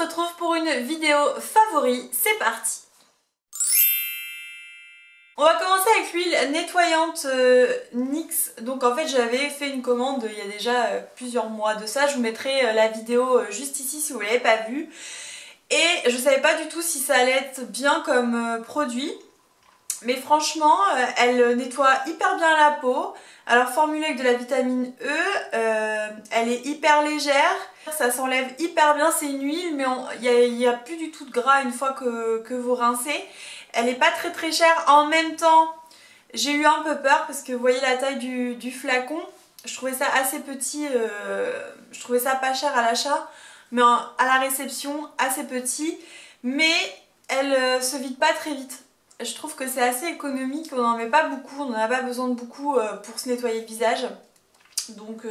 se retrouve pour une vidéo favori, c'est parti. On va commencer avec l'huile nettoyante NYX. Donc en fait j'avais fait une commande il y a déjà plusieurs mois de ça. Je vous mettrai la vidéo juste ici si vous ne l'avez pas vue. Et je savais pas du tout si ça allait être bien comme produit. Mais franchement elle nettoie hyper bien la peau. Alors formulée avec de la vitamine E, elle est hyper légère. Ça s'enlève hyper bien, c'est une huile mais il n'y a plus du tout de gras une fois que vous rincez. Elle n'est pas très chère. En même temps, j'ai eu un peu peur parce que vous voyez la taille du flacon. Je trouvais ça assez petit, je trouvais ça pas cher à l'achat, mais à la réception assez petit. Mais elle se vide pas très vite. Je trouve que c'est assez économique, on n'en met pas beaucoup, on n'en a pas besoin de beaucoup pour se nettoyer le visage. Donc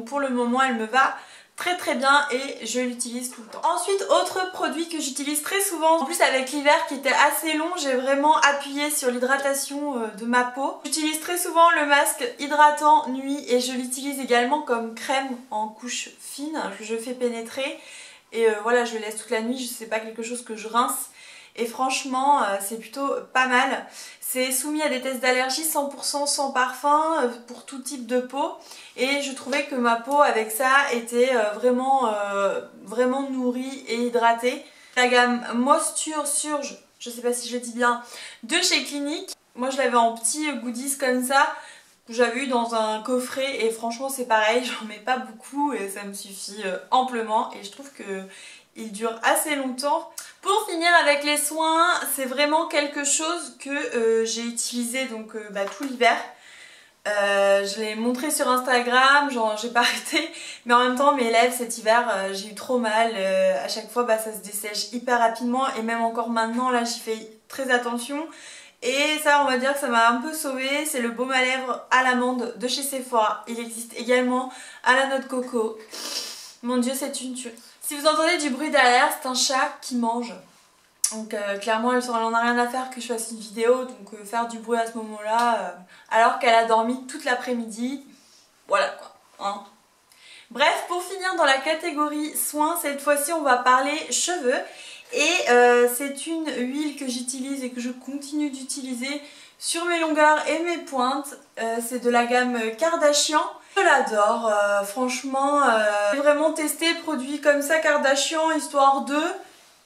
pour le moment elle me va très bien et je l'utilise tout le temps. Ensuite, autre produit que j'utilise très souvent, en plus avec l'hiver qui était assez long, j'ai vraiment appuyé sur l'hydratation de ma peau. J'utilise très souvent le masque hydratant nuit et je l'utilise également comme crème en couche fine. Je fais pénétrer et voilà, je le laisse toute la nuit, c'est pas quelque chose que je rince. Et franchement c'est plutôt pas mal. C'est soumis à des tests d'allergie 100% sans parfum pour tout type de peau. Et je trouvais que ma peau avec ça était vraiment nourrie et hydratée. La gamme Moisture Surge, je sais pas si je le dis bien, de chez Clinique. Moi je l'avais en petits goodies comme ça. J'avais eu dans un coffret et franchement c'est pareil, j'en mets pas beaucoup et ça me suffit amplement. Et je trouve que il dure assez longtemps. Pour finir avec les soins, c'est vraiment quelque chose que j'ai utilisé donc tout l'hiver. Je l'ai montré sur Instagram, j'ai pas arrêté, mais en même temps mes lèvres cet hiver j'ai eu trop mal, à chaque fois ça se dessèche hyper rapidement et même encore maintenant là j'y fais très attention. Et ça on va dire que ça m'a un peu sauvée, c'est le baume à lèvres à l'amande de chez Sephora. Il existe également à la noix de coco. Mon dieu c'est une tuerie. Si vous entendez du bruit derrière, c'est un chat qui mange. Donc clairement elle en a rien à faire que je fasse une vidéo, donc faire du bruit à ce moment là alors qu'elle a dormi toute l'après-midi, voilà quoi hein. Bref, pour finir dans la catégorie soins, cette fois-ci on va parler cheveux. Et c'est une huile que j'utilise et que je continue d'utiliser sur mes longueurs et mes pointes. C'est de la gamme Kardashian. Je l'adore, franchement, j'ai vraiment testé produits comme ça Kardashian histoire de...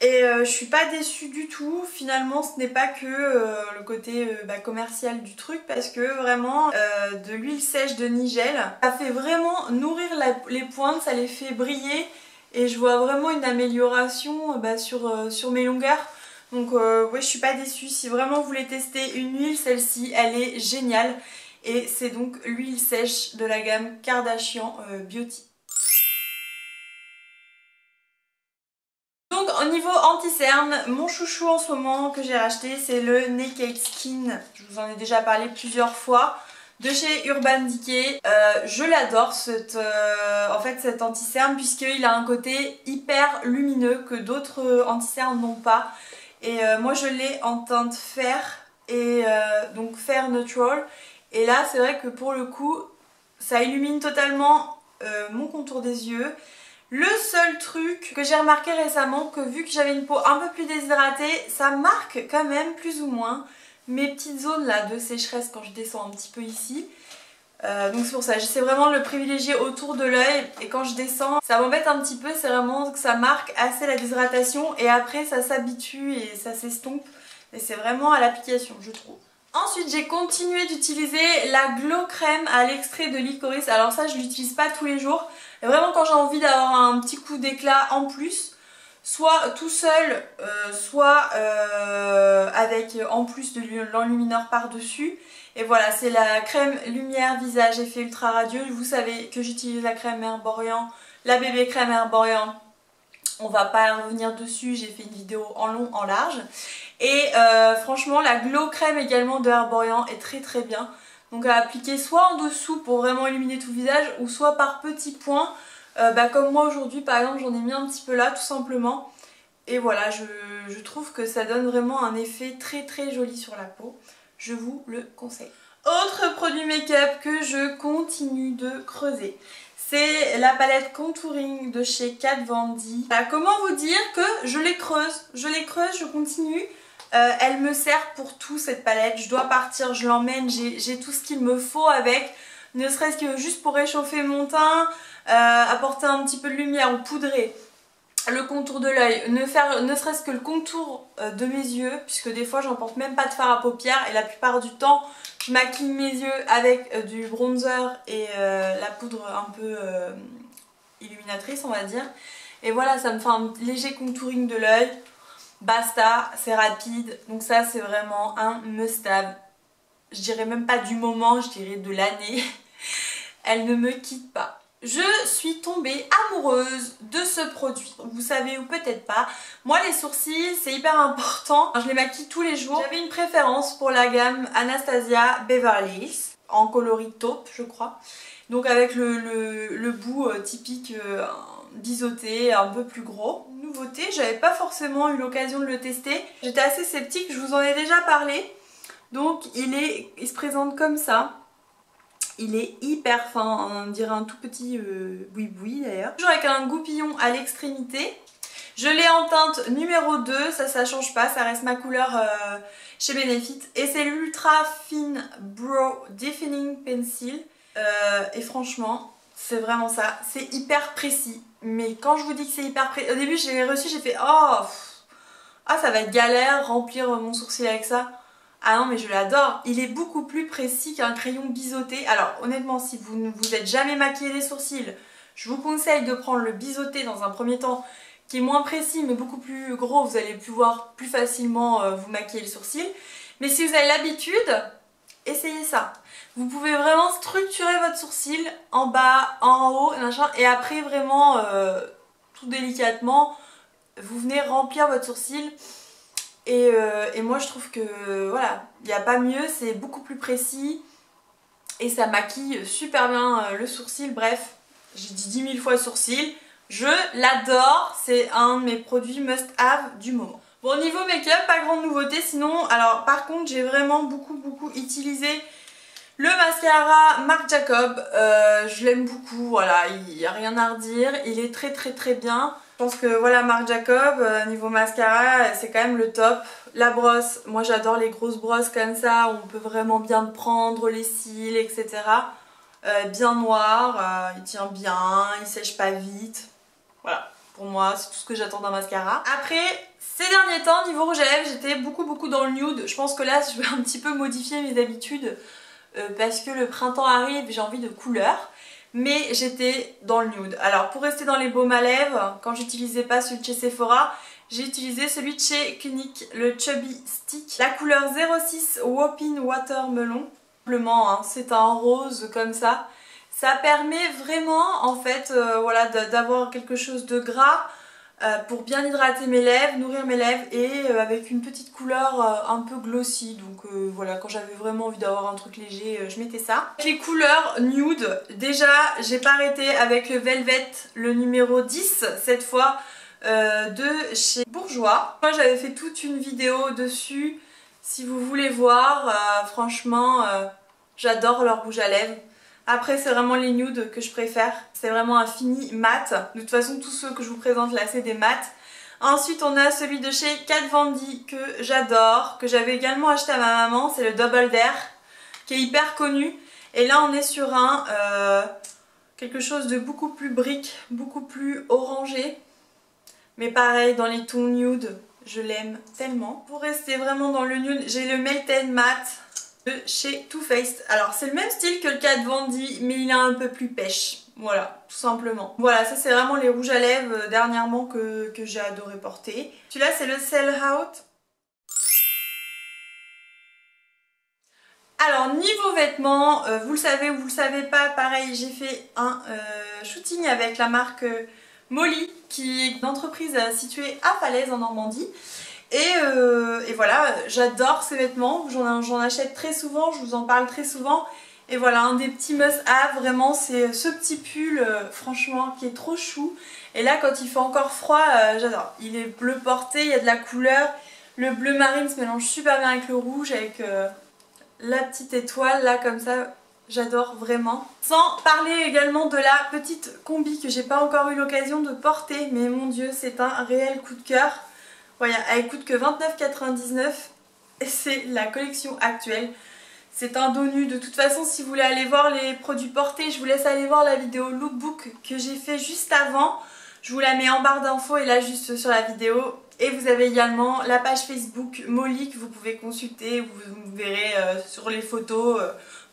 Et je suis pas déçue du tout. Finalement ce n'est pas que le côté commercial du truc, parce que vraiment de l'huile sèche de Nigel, ça fait vraiment nourrir les pointes, ça les fait briller. Et je vois vraiment une amélioration sur mes longueurs. Donc ouais, je suis pas déçue. Si vraiment vous voulez tester une huile, celle-ci elle est géniale. Et c'est donc l'huile sèche de la gamme Kardashian Beauty. Donc au niveau anti-cerne, mon chouchou en ce moment que j'ai racheté c'est le Naked Skin. Je vous en ai déjà parlé plusieurs fois. De chez Urban Decay. Je l'adore en fait cet anti-cerne, puisqu'il a un côté hyper lumineux que d'autres anti-cernes n'ont pas. Et moi je l'ai en teinte fer, et donc fer neutral. Et là c'est vrai que pour le coup ça illumine totalement mon contour des yeux. Le seul truc que j'ai remarqué récemment, que vu que j'avais une peau un peu plus déshydratée, ça marque quand même plus ou moins mes petites zones là de sécheresse quand je descends un petit peu ici. Donc c'est pour ça, j'essaie vraiment de le privilégier autour de l'œil, et quand je descends ça m'embête un petit peu, c'est vraiment que ça marque assez la déshydratation et après ça s'habitue et ça s'estompe, et c'est vraiment à l'application je trouve. Ensuite j'ai continué d'utiliser la Glow Crème à l'extrait de licorice. Alors ça je l'utilise pas tous les jours, et vraiment quand j'ai envie d'avoir un petit coup d'éclat en plus, soit tout seul, soit avec en plus de l'enlumineur par dessus. Et voilà, c'est la crème lumière visage effet ultra radieux. Vous savez que j'utilise la crème Herborian, la bébé crème Herborian. On va pas revenir dessus, j'ai fait une vidéo en long, en large. Et franchement la Glow Crème également de Herborian est très bien. Donc à appliquer soit en dessous pour vraiment illuminer tout le visage, ou soit par petits points. Comme moi aujourd'hui par exemple, j'en ai mis un petit peu là tout simplement. Et voilà, je trouve que ça donne vraiment un effet très joli sur la peau. Je vous le conseille. Autre produit make-up que je continue de creuser, C'est la palette contouring de chez Kat Von D. Comment vous dire que je les creuse, je continue. Elle me sert pour tout cette palette, je dois partir, je l'emmène, j'ai tout ce qu'il me faut avec, ne serait-ce que juste pour réchauffer mon teint, apporter un petit peu de lumière ou poudrer le contour de l'œil, ne serait-ce que le contour de mes yeux, puisque des fois j'en porte même pas de fard à paupières et la plupart du temps je maquille mes yeux avec du bronzer et la poudre un peu illuminatrice on va dire. Et voilà, ça me fait un léger contouring de l'œil. Basta, c'est rapide, donc ça c'est vraiment un must-have. Je dirais même pas du moment, je dirais de l'année. Elle ne me quitte pas. Je suis tombée amoureuse de ce produit. Vous savez ou peut-être pas, moi les sourcils c'est hyper important. Je les maquille tous les jours. J'avais une préférence pour la gamme Anastasia Beverly Hills, en coloris taupe je crois. Donc avec le bout typique biseauté, un peu plus gros. Nouveauté, j'avais pas forcément eu l'occasion de le tester. J'étais assez sceptique, je vous en ai déjà parlé. Donc il se présente comme ça. Il est hyper fin, on dirait un tout petit boui-boui d'ailleurs. Toujours avec un goupillon à l'extrémité. Je l'ai en teinte numéro 2, ça change pas, ça reste ma couleur chez Benefit. Et c'est l'Ultra Fine Brow Defining Pencil. Et franchement, c'est vraiment ça, c'est hyper précis. Mais quand je vous dis que c'est hyper précis, au début je l'ai reçu, j'ai fait oh, ça va être galère, remplir mon sourcil avec ça. Ah non mais je l'adore, il est beaucoup plus précis qu'un crayon biseauté. Alors honnêtement si vous ne vous êtes jamais maquillé les sourcils, je vous conseille de prendre le biseauté dans un premier temps qui est moins précis mais beaucoup plus gros, vous allez pouvoir plus facilement vous maquiller le sourcil. Mais si vous avez l'habitude, essayez ça. Vous pouvez vraiment structurer votre sourcil en bas, en haut, machin, et après vraiment tout délicatement, vous venez remplir votre sourcil. Et moi je trouve que voilà, il n'y a pas mieux, c'est beaucoup plus précis et ça maquille super bien le sourcil. Bref, j'ai dit 10 000 fois sourcil, je l'adore, c'est un de mes produits must-have du moment. Bon, niveau make-up, pas grande nouveauté sinon. Alors par contre j'ai vraiment beaucoup utilisé le mascara Marc Jacob. Je l'aime beaucoup, voilà, il n'y a rien à redire, il est très bien. Je pense que voilà, Marc Jacob, niveau mascara, c'est quand même le top. La brosse, moi j'adore les grosses brosses comme ça, où on peut vraiment bien prendre les cils, etc. Bien noir, il tient bien, il sèche pas vite. Voilà, pour moi c'est tout ce que j'attends d'un mascara. Après, ces derniers temps, niveau rouge à lèvres, j'étais beaucoup dans le nude. Je pense que là, je vais un petit peu modifier mes habitudes parce que le printemps arrive, j'ai envie de couleurs. Mais j'étais dans le nude. Alors pour rester dans les baumes à lèvres, quand j'utilisais pas celui de chez Sephora, j'ai utilisé celui de chez Clinique, le Chubby Stick. La couleur 06 Whopping Watermelon. Simplement, hein, c'est un rose comme ça. Ça permet vraiment en fait voilà, d'avoir quelque chose de gras pour bien hydrater mes lèvres, nourrir mes lèvres et avec une petite couleur un peu glossy. Donc voilà, quand j'avais vraiment envie d'avoir un truc léger, je mettais ça. Les couleurs nude, déjà j'ai pas arrêté avec le Velvet, le numéro 10 cette fois de chez Bourjois. Moi j'avais fait toute une vidéo dessus, si vous voulez voir, franchement j'adore leur rouge à lèvres. Après c'est vraiment les nudes que je préfère, c'est vraiment un fini mat. De toute façon tous ceux que je vous présente là c'est des mats. Ensuite on a celui de chez Kat Von D que j'adore, que j'avais également acheté à ma maman, c'est le Double Dare, qui est hyper connu. Et là on est sur un quelque chose de beaucoup plus brique, beaucoup plus orangé. Mais pareil dans les tons nude, je l'aime tellement. Pour rester vraiment dans le nude, j'ai le Melted Matte de chez Too Faced. Alors c'est le même style que le Kat Von D mais il est un peu plus pêche. Voilà, tout simplement. Voilà, ça c'est vraiment les rouges à lèvres dernièrement que j'ai adoré porter. Celui-là c'est le Sell Out. Alors niveau vêtements, vous le savez ou vous le savez pas, pareil j'ai fait un shooting avec la marque Molly qui est une entreprise située à Falaise en Normandie. Et voilà, j'adore ces vêtements, j'en achète très souvent, je vous en parle très souvent. Et voilà, un des petits must-have vraiment, c'est ce petit pull, franchement, qui est trop chou. Et là, quand il fait encore froid, j'adore. Il est bleu porté, il y a de la couleur. Le bleu marine se mélange super bien avec le rouge, avec la petite étoile là, comme ça. J'adore vraiment. Sans parler également de la petite combi que j'ai pas encore eu l'occasion de porter. Mais mon dieu, c'est un réel coup de cœur. Voilà, elle coûte que 29,99 € et c'est la collection actuelle. C'est un dos nu. De toute façon, si vous voulez aller voir les produits portés, je vous laisse aller voir la vidéo lookbook que j'ai fait juste avant. Je vous la mets en barre d'infos et là juste sur la vidéo. Et vous avez également la page Facebook Molly que vous pouvez consulter. Vous verrez sur les photos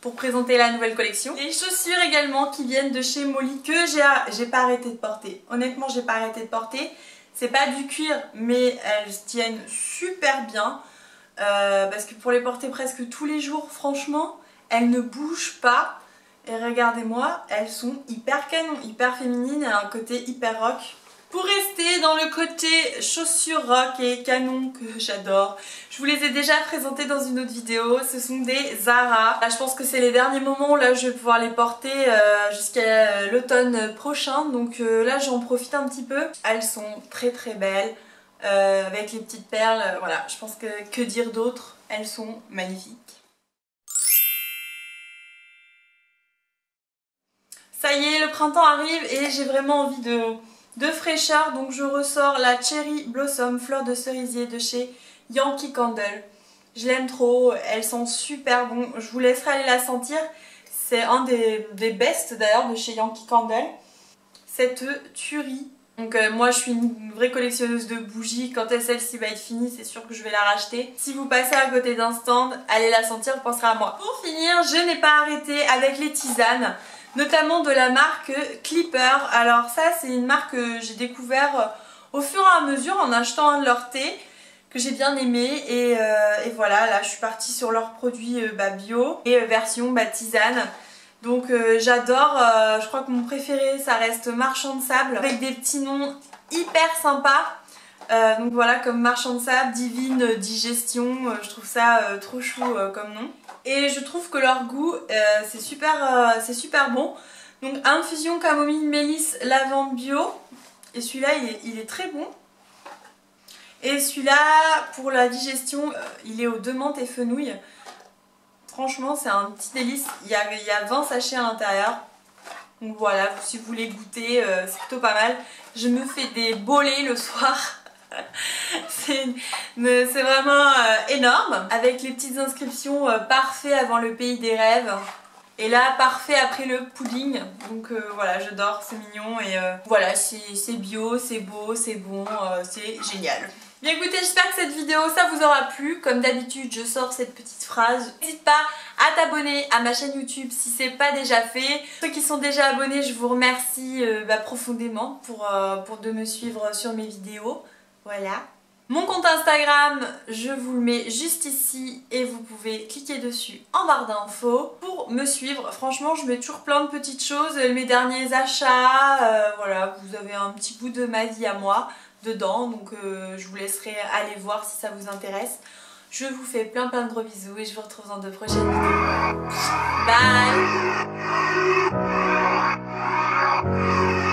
pour présenter la nouvelle collection. Les chaussures également qui viennent de chez Molly que j'ai pas arrêté de porter. Honnêtement, j'ai pas arrêté de porter. C'est pas du cuir mais elles tiennent super bien. Parce que pour les porter presque tous les jours, franchement, elles ne bougent pas. Et regardez-moi, elles sont hyper canon, hyper féminines et un côté hyper rock. Pour rester dans le côté chaussures rock et canon que j'adore, je vous les ai déjà présentés dans une autre vidéo, ce sont des Zara. Là, je pense que c'est les derniers moments où là, je vais pouvoir les porter jusqu'à l'automne prochain, donc là j'en profite un petit peu. Elles sont très très belles, avec les petites perles, voilà, je pense que dire d'autre, elles sont magnifiques. Ça y est, le printemps arrive et j'ai vraiment envie de fraîcheur, donc je ressors la Cherry Blossom fleur de cerisier de chez Yankee Candle. Je l'aime trop, elle sent super bon, je vous laisserai aller la sentir. C'est un des best d'ailleurs de chez Yankee Candle. Cette tuerie. Donc moi je suis une vraie collectionneuse de bougies, quand celle-ci va être finie c'est sûr que je vais la racheter. Si vous passez à côté d'un stand, allez la sentir, vous penserez à moi. Pour finir, je n'ai pas arrêté avec les tisanes, notamment de la marque Clipper. Alors ça c'est une marque que j'ai découvert au fur et à mesure en achetant un de leurs thés que j'ai bien aimé et voilà, là je suis partie sur leurs produits bio et version tisane. Donc j'adore, je crois que mon préféré ça reste Marchand de Sable avec des petits noms hyper sympas. Donc voilà, comme Marchand de Sable, Divine Digestion, je trouve ça trop chou comme nom. Et je trouve que leur goût c'est super bon. Donc infusion camomille mélisse lavande bio. Et celui-là il est très bon. Et celui-là pour la digestion il est aux 2 menthes et fenouil. Franchement c'est un petit délice, il y a 20 sachets à l'intérieur. Donc voilà, si vous voulez goûter, c'est plutôt pas mal. Je me fais des bolets le soir. C'est vraiment énorme. Avec les petites inscriptions parfait avant le pays des rêves. Et là parfait après le pudding. Donc voilà, j'adore, c'est mignon. Et voilà, c'est bio, c'est beau, c'est bon, c'est génial. Bien écoutez, j'espère que cette vidéo ça vous aura plu. Comme d'habitude je sors cette petite phrase. N'hésite pas à t'abonner à ma chaîne YouTube si c'est pas déjà fait. Ceux qui sont déjà abonnés, je vous remercie profondément pour de me suivre sur mes vidéos. Voilà. Mon compte Instagram, je vous le mets juste ici et vous pouvez cliquer dessus en barre d'infos pour me suivre. Franchement, je mets toujours plein de petites choses, mes derniers achats, voilà, vous avez un petit bout de ma vie à moi dedans, donc je vous laisserai aller voir si ça vous intéresse. Je vous fais plein de gros bisous et je vous retrouve dans de prochaines vidéos. Bye!